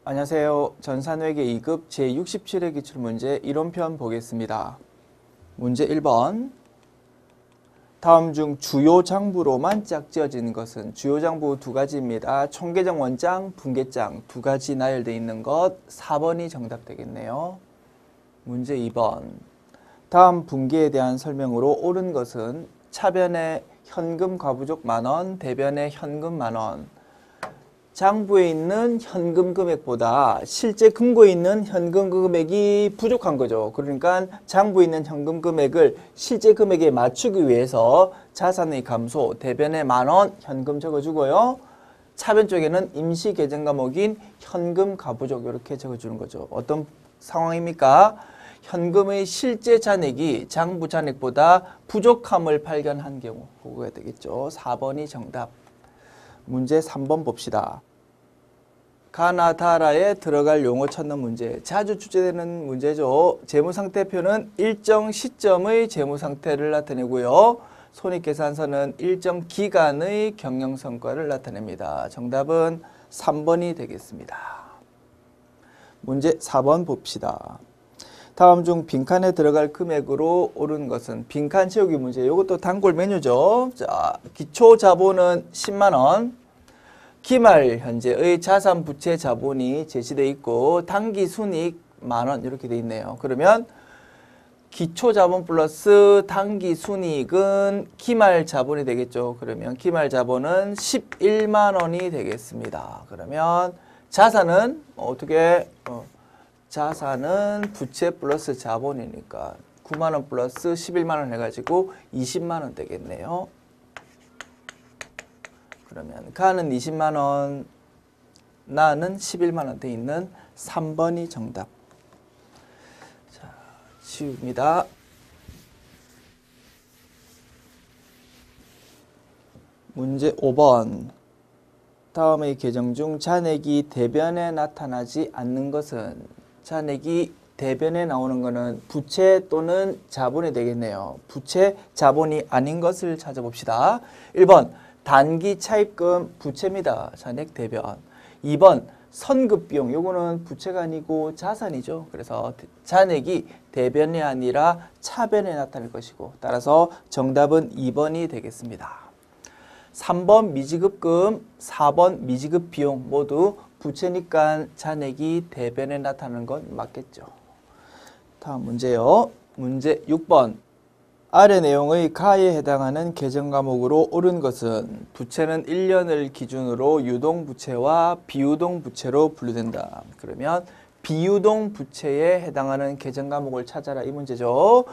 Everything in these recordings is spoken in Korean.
안녕하세요. 전산회계 2급 제67회 기출문제 이론편 보겠습니다. 문제 1번. 다음 중 주요 장부로만 짝지어진 것은 주요 장부 두 가지입니다. 총계정 원장, 분계장 두 가지 나열되어 있는 것 4번이 정답 되겠네요. 문제 2번. 다음 분계에 대한 설명으로 옳은 것은 차변에 현금 과부족 만원, 대변에 현금 만원. 장부에 있는 현금 금액보다 실제 금고에 있는 현금 금액이 부족한 거죠. 그러니까 장부에 있는 현금 금액을 실제 금액에 맞추기 위해서 자산의 감소, 대변에 만원 현금 적어주고요. 차변 쪽에는 임시 계정 과목인 현금 과부족 이렇게 적어주는 거죠. 어떤 상황입니까? 현금의 실제 잔액이 장부 잔액보다 부족함을 발견한 경우 그거가 되겠죠. 4번이 정답. 문제 3번 봅시다. 가나다라에 들어갈 용어 찾는 문제. 자주 출제되는 문제죠. 재무상태표는 일정 시점의 재무상태를 나타내고요. 손익계산서는 일정 기간의 경영성과를 나타냅니다. 정답은 3번이 되겠습니다. 문제 4번 봅시다. 다음 중 빈칸에 들어갈 금액으로 옳은 것은 빈칸 채우기 문제. 이것도 단골 메뉴죠. 자, 기초 자본은 10만 원. 기말 현재의 자산 부채 자본이 제시되어 있고 단기 순이익 만원 이렇게 되어 있네요. 그러면 기초 자본 플러스 단기 순이익은 기말 자본이 되겠죠. 그러면 기말 자본은 11만 원이 되겠습니다. 그러면 자산은 어떻게 자산은 부채 플러스 자본이니까 9만 원 플러스 11만 원 해가지고 20만 원 되겠네요. 그러면 가는 20만 원, 나는 11만 원 돼 있는 3번이 정답. 자, 지웁니다. 문제 5번. 다음의 계정 중 잔액이 대변에 나타나지 않는 것은 잔액이 대변에 나오는 것은 부채 또는 자본이 되겠네요. 부채, 자본이 아닌 것을 찾아봅시다. 1번. 단기 차입금 부채입니다. 잔액 대변. 2번 선급비용. 요거는 부채가 아니고 자산이죠. 그래서 잔액이 대변이 아니라 차변에 나타날 것이고 따라서 정답은 2번이 되겠습니다. 3번 미지급금, 4번 미지급비용 모두 부채니까 잔액이 대변에 나타나는 건 맞겠죠. 다음 문제요. 문제 6번. 아래 내용의 가에 해당하는 계정 과목으로 옳은 것은 부채는 1년을 기준으로 유동부채와 비유동부채로 분류된다. 그러면 비유동부채에 해당하는 계정 과목을 찾아라 이 문제죠.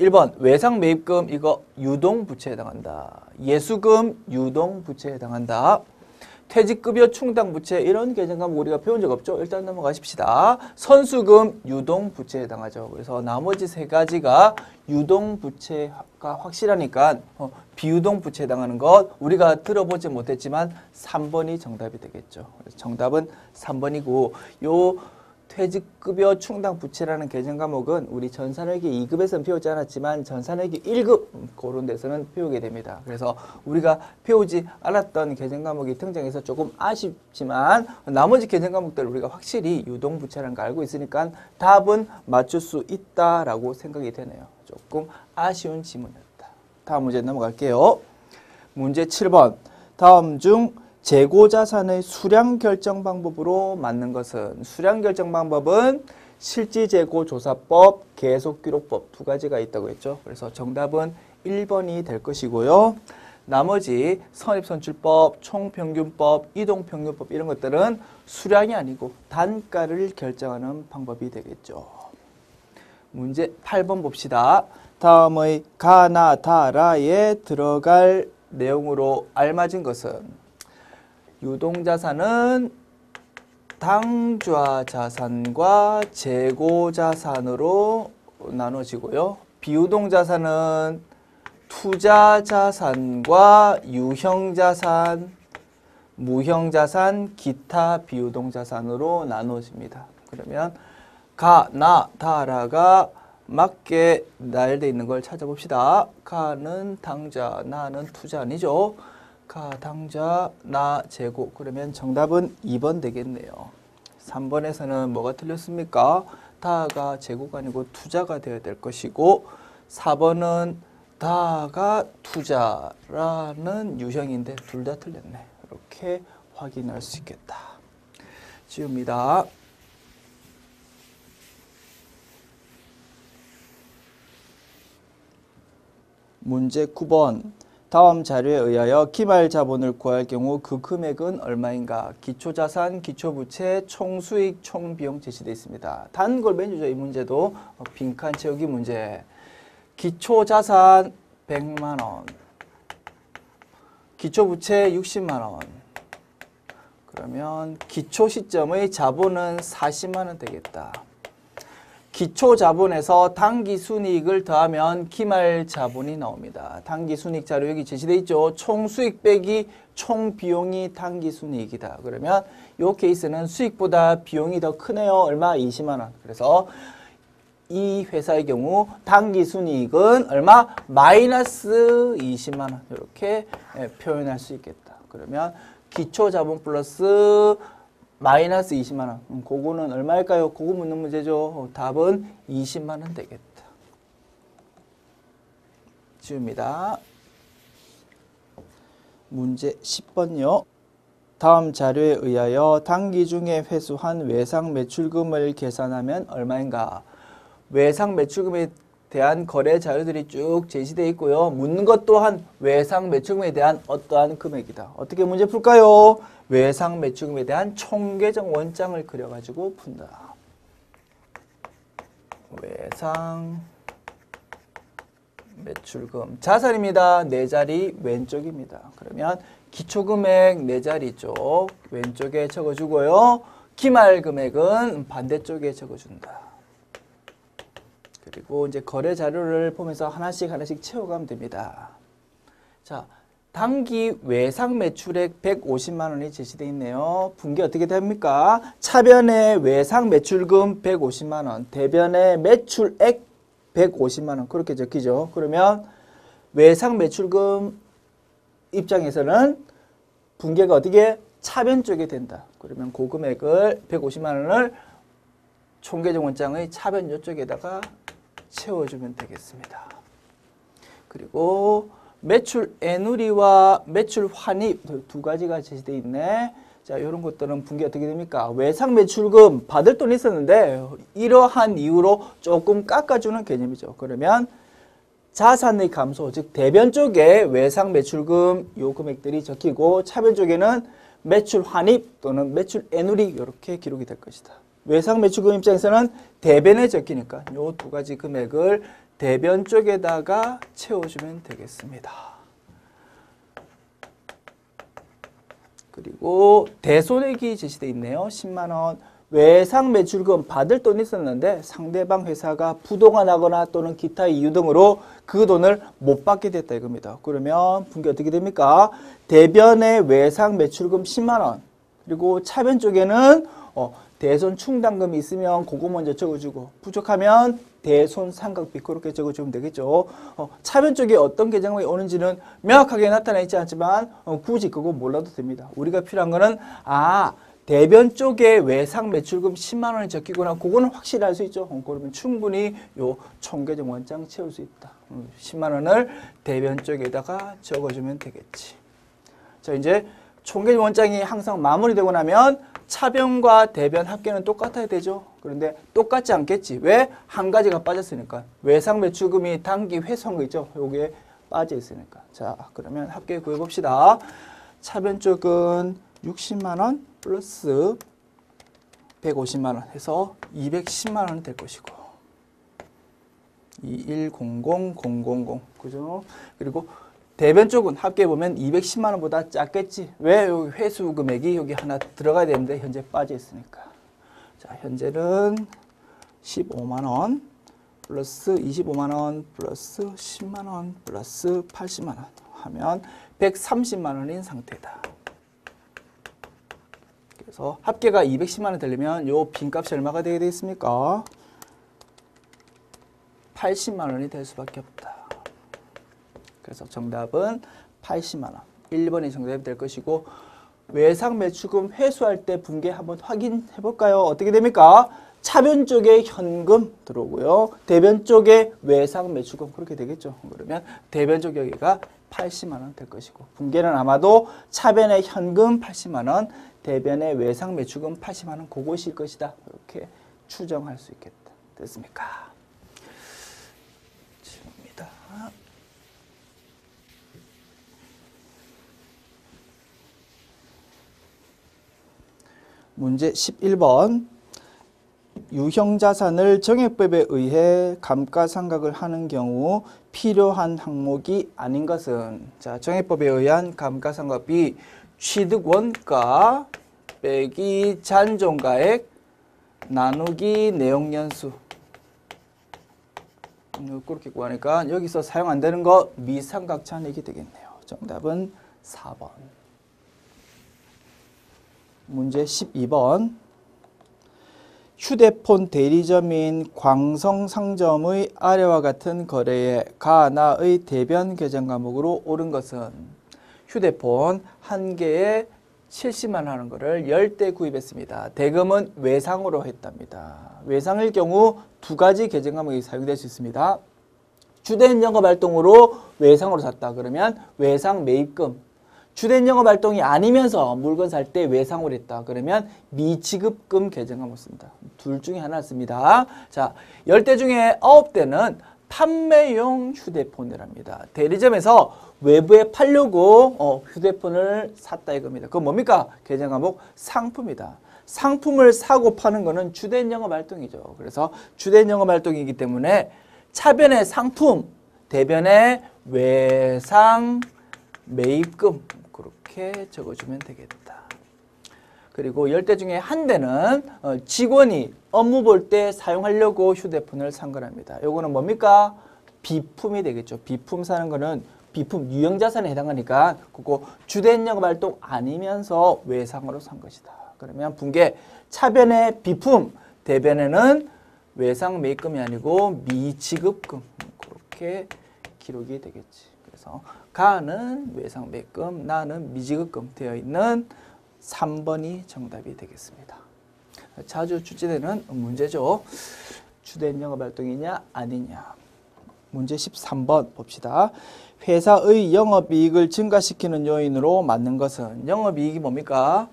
1번 외상매입금 이거 유동부채에 해당한다. 예수금 유동부채에 해당한다. 퇴직급여 충당부채 이런 계정 과목 우리가 배운 적 없죠. 일단 넘어가십시다. 선수금 유동부채에 해당하죠. 그래서 나머지 세 가지가 유동부채가 확실하니까 비유동부채에 해당하는 것 우리가 들어보지 못했지만 3번이 정답이 되겠죠. 그래서 정답은 3번이고 요 퇴직급여 충당부채라는 계정 과목은 우리 전산회계 2급에서는 배우지 않았지만 전산회계 1급 그런 데서는 배우게 됩니다. 그래서 우리가 배우지 않았던 계정 과목이 등장해서 조금 아쉽지만 나머지 계정 과목들을 우리가 확실히 유동부채라는 걸 알고 있으니까 답은 맞출 수 있다라고 생각이 되네요. 조금 아쉬운 지문이었다. 다음 문제 넘어갈게요. 문제 7번. 다음 중 재고자산의 수량 결정 방법으로 맞는 것은 수량 결정 방법은 실지재고조사법, 계속기록법 두 가지가 있다고 했죠. 그래서 정답은 1번이 될 것이고요. 나머지 선입선출법, 총평균법, 이동평균법 이런 것들은 수량이 아니고 단가를 결정하는 방법이 되겠죠. 문제 8번 봅시다. 다음의 가나다라에 들어갈 내용으로 알맞은 것은 유동자산은 당좌자산과 재고자산으로 나눠지고요. 비유동자산은 투자자산과 유형자산, 무형자산, 기타 비유동자산으로 나눠집니다. 그러면 가나다라가 맞게 나열되어 있는 걸 찾아봅시다. 가는 당좌, 나는 투자 아니죠. 가, 당좌, 나, 재고. 그러면 정답은 2번 되겠네요. 3번에서는 뭐가 틀렸습니까? 다가 재고가 아니고 투자가 되어야 될 것이고 4번은 다가 투자라는 유형인데 둘 다 틀렸네. 이렇게 확인할 수 있겠다. 지웁니다. 문제 9번. 다음 자료에 의하여 기말 자본을 구할 경우 그 금액은 얼마인가? 기초자산, 기초부채, 총수익, 총비용 제시되어 있습니다. 단골 메뉴죠. 이 문제도 빈칸 채우기 문제. 기초자산 100만 원, 기초부채 60만 원. 그러면 기초 시점의 자본은 40만 원 되겠다. 기초 자본에서 당기 순이익을 더하면 기말 자본이 나옵니다. 당기 순이익 자료 여기 제시되어 있죠. 총 수익 빼기 총 비용이 당기 순이익이다. 그러면 이 케이스는 수익보다 비용이 더 크네요. 얼마? 20만 원. 그래서 이 회사의 경우 당기 순이익은 얼마? 마이너스 20만 원. 이렇게 표현할 수 있겠다. 그러면 기초 자본 플러스 마이너스 20만 원. 그거는 얼마일까요? 그거 묻는 문제죠. 답은 20만 원 되겠다. 지웁니다. 문제 10번요. 다음 자료에 의하여 당기 중에 회수한 외상 매출금을 계산하면 얼마인가? 외상 매출금에 대한 거래 자료들이 쭉 제시되어 있고요. 묻는 것 또한 외상 매출금에 대한 어떠한 금액이다. 어떻게 문제 풀까요? 외상 매출금에 대한 총계정 원장을 그려가지고 푼다. 외상 매출금 자산입니다. 네 자리 왼쪽입니다. 그러면 기초금액 네 자리 쪽 왼쪽에 적어주고요. 기말 금액은 반대쪽에 적어준다. 그리고 이제 거래 자료를 보면서 하나씩 채워가면 됩니다. 자, 당기 외상 매출액 150만 원이 제시되어 있네요. 분기 어떻게 됩니까? 차변의 외상 매출금 150만 원, 대변의 매출액 150만 원 그렇게 적히죠. 그러면 외상 매출금 입장에서는 분기가 어떻게 차변 쪽에 된다. 그러면 그 금액을 150만 원을 총계정 원장의 차변 이쪽에다가 채워주면 되겠습니다. 그리고 매출 애누리와 매출 환입 두 가지가 제시되어 있네. 자, 이런 것들은 분기 어떻게 됩니까? 외상 매출금 받을 돈이 있었는데 이러한 이유로 조금 깎아주는 개념이죠. 그러면 자산의 감소, 즉 대변 쪽에 외상 매출금 요 금액들이 적히고 차변 쪽에는 매출 환입 또는 매출 애누리 이렇게 기록이 될 것이다. 외상 매출금 입장에서는 대변에 적히니까 요 두 가지 금액을 대변 쪽에다가 채워주면 되겠습니다. 그리고 대손액이 제시되어 있네요. 10만 원. 외상 매출금 받을 돈이 있었는데 상대방 회사가 부도가 또는 기타 이유 등으로 그 돈을 못 받게 됐다 이겁니다. 그러면 분기 어떻게 됩니까? 대변의 외상 매출금 10만 원. 그리고 차변 쪽에는 대손 충당금이 있으면 그거 먼저 적어주고 부족하면 대손 상각비 그렇게 적어주면 되겠죠. 차변 쪽에 어떤 계정이 오는지는 명확하게 나타나 있지 않지만 굳이 그거 몰라도 됩니다. 우리가 필요한 거는 대변 쪽에 외상 매출금 10만 원이 적히구나. 그거는 확실히 알 수 있죠. 그러면 충분히 요 총계정 원장 채울 수 있다. 10만 원을 대변 쪽에다가 적어주면 되겠지. 자, 이제 총계정 원장이 항상 마무리되고 나면 차변과 대변 합계는 똑같아야 되죠. 그런데 똑같지 않겠지. 왜? 한 가지가 빠졌으니까. 외상 매출금이 단기 회수한 거 있죠. 여기에 빠져 있으니까. 자, 그러면 합계 구해봅시다. 차변 쪽은 60만 원 플러스 150만 원 해서 210만 원 될 것이고 2100000 그죠? 그리고 대변 쪽은 합계해보면 210만 원보다 작겠지. 왜? 여기 회수 금액이 여기 하나 들어가야 되는데 현재 빠져 있으니까. 자, 현재는 15만 원 플러스 25만 원 플러스 10만 원 플러스 80만 원 하면 130만 원인 상태다. 그래서 합계가 210만 원 되려면 요 빈값이 얼마가 되게 되겠습니까? 80만 원이 될 수밖에 없다. 그래서 정답은 80만 원. 1번이 정답이 될 것이고 외상 매출금 회수할 때 분계 한번 확인해 볼까요? 어떻게 됩니까? 차변 쪽에 현금 들어오고요. 대변 쪽에 외상 매출금 그렇게 되겠죠. 그러면 대변 쪽 여기가 80만 원 될 것이고 분계는 아마도 차변에 현금 80만 원, 대변에 외상 매출금 80만 원 그것일 것이다. 이렇게 추정할 수 있겠다. 됐습니까? 지웁니다. 문제 11번. 유형자산을 정액법에 의해 감가상각을 하는 경우 필요한 항목이 아닌 것은, 자, 정액법에 의한 감가상각비 취득원가 빼기 잔존가액 나누기 내용연수. 그렇게 구하니까 여기서 사용 안 되는 거 미삼각잔액이 되겠네요. 정답은 4번. 문제 12번. 휴대폰 대리점인 광성상점의 아래와 같은 거래에 가나의 대변 계정 과목으로 옳은 것은, 휴대폰 한 개에 70만 원 하는 거를 10대 구입했습니다. 대금은 외상으로 했답니다. 외상일 경우 두 가지 계정 과목이 사용될 수 있습니다. 주된 영업활동으로 외상으로 샀다. 그러면 외상 매입금. 주된 영업활동이 아니면서 물건 살 때 외상을 했다. 그러면 미지급금 계정 과목 씁니다. 둘 중에 하나 씁니다. 자, 10대 중에 9대는 판매용 휴대폰이랍니다. 대리점에서 외부에 팔려고 휴대폰을 샀다 이겁니다. 그건 뭡니까? 계정 과목 상품이다. 상품을 사고 파는 거는 주된 영업활동이죠. 그래서 주된 영업활동이기 때문에 차변의 상품, 대변의 외상 매입금 그렇게 적어주면 되겠다. 그리고 10대 중에 한 대는 직원이 업무 볼 때 사용하려고 휴대폰을 산 거랍니다. 요거는 뭡니까? 비품이 되겠죠. 비품 사는 거는 비품 유형자산에 해당하니까 그거 주된 영업활동 아니면서 외상으로 산 것이다. 그러면 분계 차변의 비품, 대변에는 외상 매입금이 아니고 미지급금 그렇게 기록이 되겠지. 그래서 가는 외상 매입금, 나는 미지급금 되어 있는 3번이 정답이 되겠습니다. 자주 출제되는 문제죠. 주된 영업활동이냐 아니냐. 문제 13번 봅시다. 회사의 영업이익을 증가시키는 요인으로 맞는 것은, 영업이익이 뭡니까?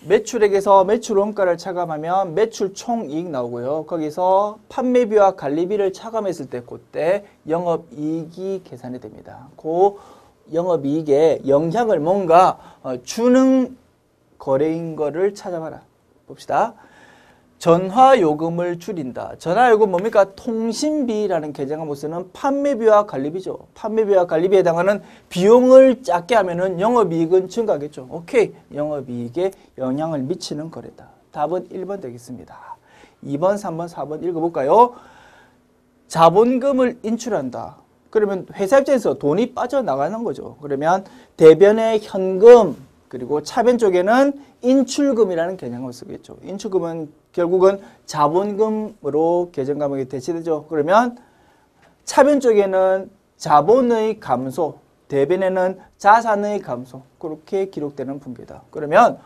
매출액에서 매출 원가를 차감하면 매출 총이익 나오고요. 거기서 판매비와 관리비를 차감했을 때 그때 영업이익이 계산이 됩니다. 그 영업이익에 영향을 뭔가 주는 거래인 거를 찾아봐라. 봅시다. 전화요금을 줄인다. 전화요금 뭡니까? 통신비라는 계정을 쓰는 판매비와 관리비죠. 판매비와 관리비에 해당하는 비용을 작게 하면은 영업이익은 증가하겠죠. 오케이. 영업이익에 영향을 미치는 거래다. 답은 1번 되겠습니다. 2번, 3번, 4번 읽어볼까요? 자본금을 인출한다. 그러면 회사 입장에서 돈이 빠져나가는 거죠. 그러면 대변의 현금, 그리고 차변 쪽에는 인출금이라는 개념을 쓰겠죠. 인출금은 결국은 자본금으로 계정 과목이 대체되죠. 그러면 차변 쪽에는 자본의 감소, 대변에는 자산의 감소 그렇게 기록되는 분배다. 그러면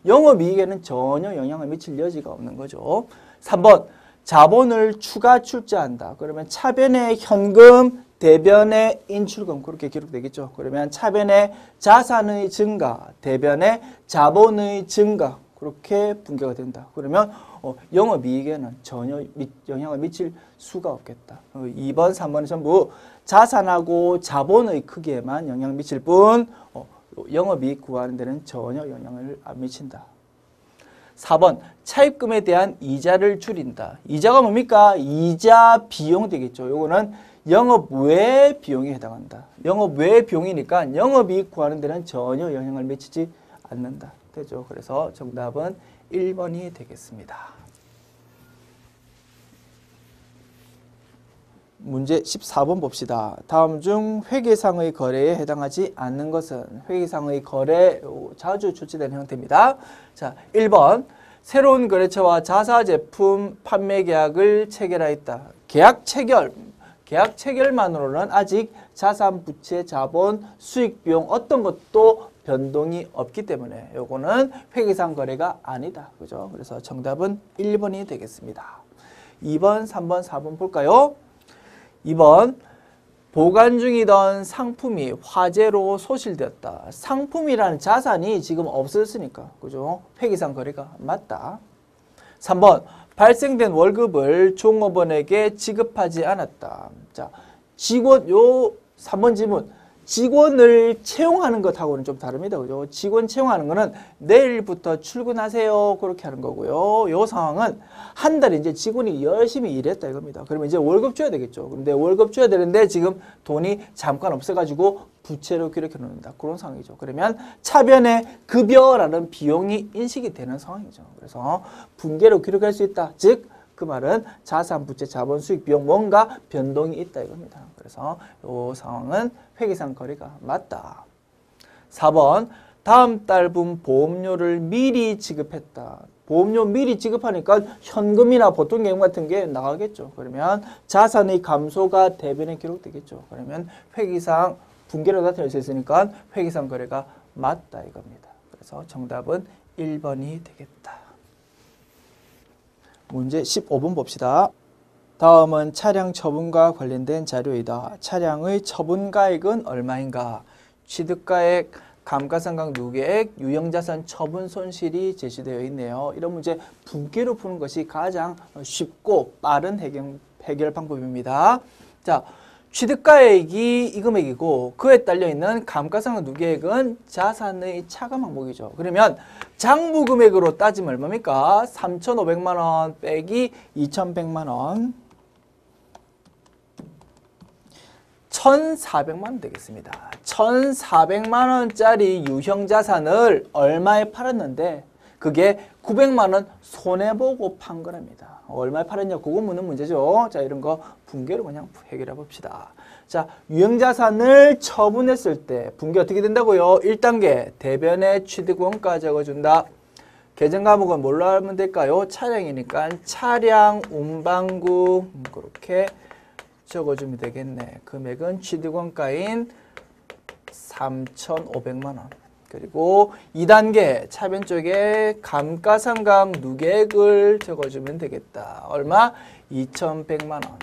영업이익에는 전혀 영향을 미칠 여지가 없는 거죠. 3번 자본을 추가 출자한다. 그러면 차변의 현금, 대변의 인출금 그렇게 기록되겠죠. 그러면 차변의 자산의 증가, 대변의 자본의 증가 그렇게 분계가 된다. 그러면 영업이익에는 전혀 영향을 미칠 수가 없겠다. 2번, 3번은 전부 자산하고 자본의 크기에만 영향을 미칠 뿐 영업이익 구하는 데는 전혀 영향을 안 미친다. 4번 차입금에 대한 이자를 줄인다. 이자가 뭡니까? 이자 비용 되겠죠. 요거는 영업 외 비용에 해당한다. 영업 외 비용이니까 영업이익 구하는 데는 전혀 영향을 미치지 않는다. 되죠. 그래서 정답은 1번이 되겠습니다. 문제 14번 봅시다. 다음 중 회계상의 거래에 해당하지 않는 것은, 회계상의 거래 자주 출제되는 형태입니다. 자, 1번 새로운 거래처와 자사 제품 판매 계약을 체결하였다. 계약 체결만으로는 아직 자산, 부채, 자본, 수익, 비용 어떤 것도 변동이 없기 때문에 요거는 회계상 거래가 아니다. 그죠? 그래서 정답은 1번이 되겠습니다. 2번, 3번, 4번 볼까요? 2번 보관 중이던 상품이 화재로 소실되었다. 상품이라는 자산이 지금 없어졌으니까 그죠? 회계상 거래가 맞다. 3번 발생된 월급을 종업원에게 지급하지 않았다. 자, 직원 요 3번 지문 직원을 채용하는 것하고는 좀 다릅니다. 그죠? 직원 채용하는 거는 내일부터 출근하세요. 그렇게 하는 거고요. 요 상황은 한 달에 이제 직원이 열심히 일했다 이겁니다. 그러면 이제 월급 줘야 되겠죠. 그런데 월급 줘야 되는데 지금 돈이 잠깐 없어가지고 부채로 기록해 놓는다. 그런 상황이죠. 그러면 차변의 급여라는 비용이 인식이 되는 상황이죠. 그래서 분계로 기록할 수 있다. 즉, 그 말은 자산, 부채, 자본, 수익, 비용 뭔가 변동이 있다 이겁니다. 그래서 이 상황은 회계상 거래가 맞다. 4번 다음 달분 보험료를 미리 지급했다. 보험료 미리 지급하니까 현금이나 보통예금 같은 게 나가겠죠. 그러면 자산의 감소가 대변에 기록되겠죠. 그러면 회계상 분계로 나타낼 수 있으니까 회계상 거래가 맞다 이겁니다. 그래서 정답은 1번이 되겠다. 문제 15번 봅시다. 다음은 차량 처분과 관련된 자료이다. 차량의 처분가액은 얼마인가? 취득가액, 감가상각 누계액, 유형자산 처분 손실이 제시되어 있네요. 이런 문제 분계로 푸는 것이 가장 쉽고 빠른 해결 방법입니다. 자, 취득가액이 이 금액이고 그에 딸려있는 감가상각 누계액은 자산의 차감 항목이죠. 그러면 장부금액으로 따지면 얼마입니까? 3,500만 원 빼기 2,100만 원 1,400만 원 되겠습니다. 1,400만 원짜리 유형자산을 얼마에 팔았는데 그게 900만 원 손해보고 판 거랍니다. 얼마에 팔았냐 그거 묻는 문제죠. 자, 이런 거 분계로 그냥 해결해 봅시다. 자, 유형자산을 처분했을 때 분계 어떻게 된다고요? 1단계 대변에 취득원가 적어준다. 계정과목은 뭘로 하면 될까요? 차량이니까 차량 운반구 그렇게 적어주면 되겠네. 금액은 취득원가인 3,500만 원. 그리고 2단계 차변 쪽에 감가상각 누계액을 적어주면 되겠다. 얼마? 2,100만 원.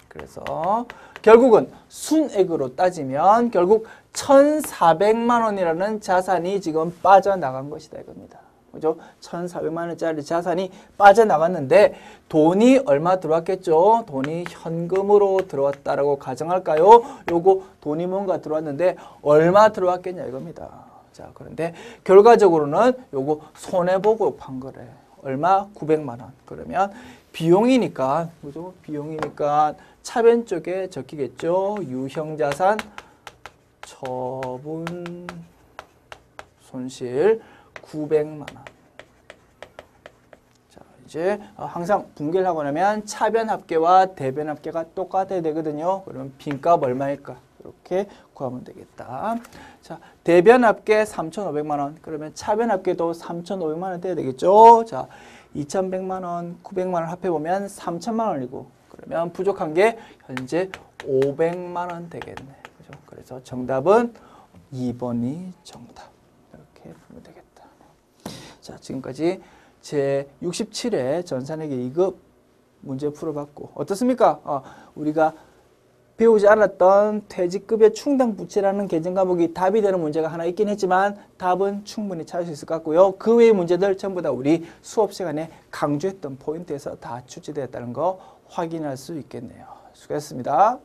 그래서 결국은 순액으로 따지면 결국 1,400만 원이라는 자산이 지금 빠져나간 것이다 이겁니다. 그죠? 1,400만 원짜리 자산이 빠져나갔는데 돈이 얼마 들어왔겠죠? 돈이 현금으로 들어왔다라고 가정할까요? 요거 돈이 뭔가 들어왔는데 얼마 들어왔겠냐 이겁니다. 자, 그런데 결과적으로는 요거 손해보고 판 거래. 얼마? 900만 원. 그러면 비용이니까, 그죠? 비용이니까 차변 쪽에 적히겠죠? 유형자산 처분 손실 900만 원. 자, 이제 항상 분계를 하고 나면 차변 합계와 대변 합계가 똑같아야 되거든요. 그러면 빈값 얼마일까? 이렇게 구하면 되겠다. 자, 대변 합계 3,500만 원. 그러면 차변 합계도 3,500만 원 돼야 되겠죠. 자, 2,100만 원, 900만 원 합해보면 3,000만 원이고 그러면 부족한 게 현재 500만 원 되겠네. 그죠? 그래서 정답은 2번이 정답. 이렇게 보면 되겠다. 자, 지금까지 제 67회 전산회계 2급 문제 풀어봤고 어떻습니까? 우리가 배우지 않았던 퇴직급여 충당부채라는 계정과목이 답이 되는 문제가 하나 있긴 했지만 답은 충분히 찾을 수 있을 것 같고요. 그 외의 문제들 전부 다 우리 수업 시간에 강조했던 포인트에서 다 출제되었다는 거 확인할 수 있겠네요. 수고하셨습니다.